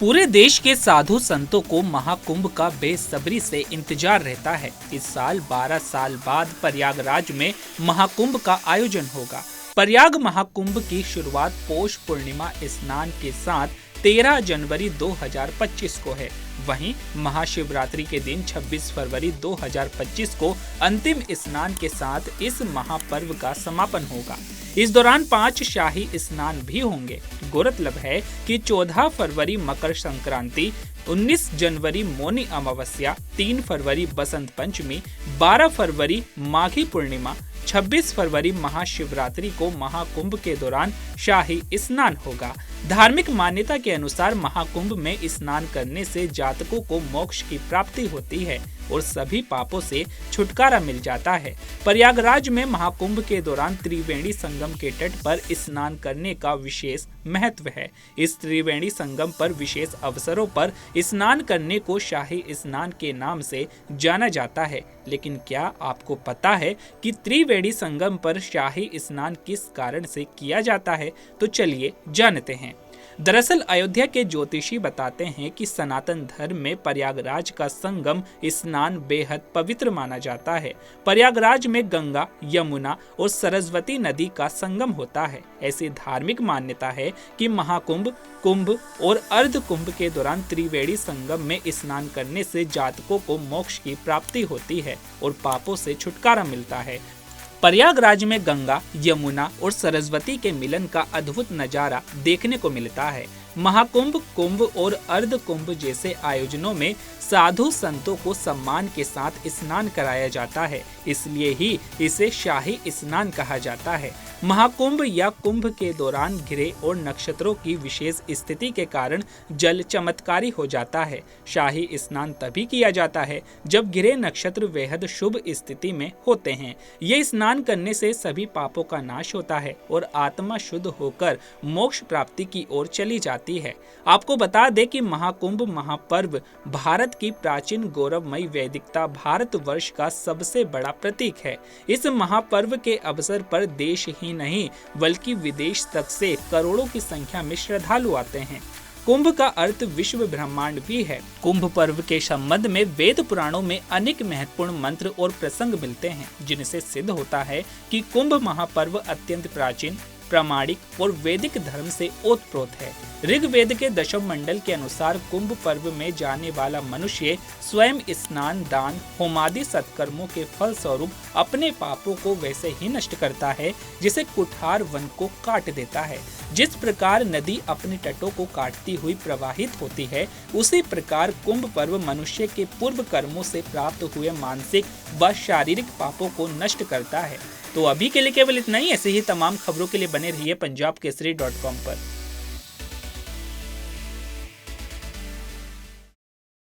पूरे देश के साधु संतों को महाकुंभ का बेसब्री से इंतजार रहता है। इस साल 12 साल बाद प्रयागराज में महाकुंभ का आयोजन होगा। प्रयाग महाकुंभ की शुरुआत पौष पूर्णिमा स्नान के साथ 13 जनवरी 2025 को है। वहीं महाशिवरात्रि के दिन 26 फरवरी 2025 को अंतिम स्नान के साथ इस महापर्व का समापन होगा। इस दौरान 5 शाही स्नान भी होंगे। गौरतलब है कि 14 फरवरी मकर संक्रांति, 19 जनवरी मौनी अमावस्या, 3 फरवरी बसंत पंचमी, 12 फरवरी माघी पूर्णिमा, 26 फरवरी महाशिवरात्रि को महाकुंभ के दौरान शाही स्नान होगा। धार्मिक मान्यता के अनुसार महाकुंभ में स्नान करने से जातकों को मोक्ष की प्राप्ति होती है और सभी पापों से छुटकारा मिल जाता है। प्रयागराज में महाकुंभ के दौरान त्रिवेणी संगम के तट पर स्नान करने का विशेष महत्व है। इस त्रिवेणी संगम पर विशेष अवसरों पर स्नान करने को शाही स्नान के नाम से जाना जाता है। लेकिन क्या आपको पता है कि त्रिवेणी संगम पर शाही स्नान किस कारण से किया जाता है? तो चलिए जानते हैं। दरअसल अयोध्या के ज्योतिषी बताते हैं कि सनातन धर्म में प्रयागराज का संगम स्नान बेहद पवित्र माना जाता है। प्रयागराज में गंगा, यमुना और सरस्वती नदी का संगम होता है। ऐसी धार्मिक मान्यता है कि महाकुंभ, कुंभ और अर्ध कुंभ के दौरान त्रिवेणी संगम में स्नान करने से जातकों को मोक्ष की प्राप्ति होती है और पापों से छुटकारा मिलता है। प्रयागराज में गंगा, यमुना और सरस्वती के मिलन का अद्भुत नजारा देखने को मिलता है। महाकुंभ, कुंभ और अर्ध कुंभ जैसे आयोजनों में साधु संतों को सम्मान के साथ स्नान कराया जाता है, इसलिए ही इसे शाही स्नान कहा जाता है। महाकुंभ या कुंभ के दौरान ग्रह और नक्षत्रों की विशेष स्थिति के कारण जल चमत्कारी हो जाता है। शाही स्नान तभी किया जाता है जब ग्रह नक्षत्र बेहद शुभ स्थिति में होते हैं। ये स्नान करने से सभी पापों का नाश होता है और आत्मा शुद्ध होकर मोक्ष प्राप्ति की ओर चली जाती है। आपको बता दें कि महाकुंभ महापर्व भारत की प्राचीन गौरवमयी वैदिकता भारतवर्ष का सबसे बड़ा प्रतीक है। इस महापर्व के अवसर पर देश ही नहीं बल्कि विदेश तक से करोड़ों की संख्या में श्रद्धालु आते हैं। कुंभ का अर्थ विश्व ब्रह्मांड भी है। कुंभ पर्व के संबंध में वेद पुराणों में अनेक महत्वपूर्ण मंत्र और प्रसंग मिलते हैं, जिनसे सिद्ध होता है कि कुंभ महापर्व अत्यंत प्राचीन, प्रामाणिक और वैदिक धर्म से ओतप्रोत है। ऋग्वेद के दशम मंडल के अनुसार कुंभ पर्व में जाने वाला मनुष्य स्वयं स्नान, दान, होमादि सत्कर्मों के फल स्वरूप अपने पापों को वैसे ही नष्ट करता है जिसे कुठार वन को काट देता है। जिस प्रकार नदी अपने तटों को काटती हुई प्रवाहित होती है, उसी प्रकार कुंभ पर्व मनुष्य के पूर्व कर्मों से प्राप्त हुए मानसिक व शारीरिक पापों को नष्ट करता है। तो अभी के लिए केवल इतना ही। ऐसे ही तमाम खबरों के लिए बने रहिए पंजाबकेसरी.com पर।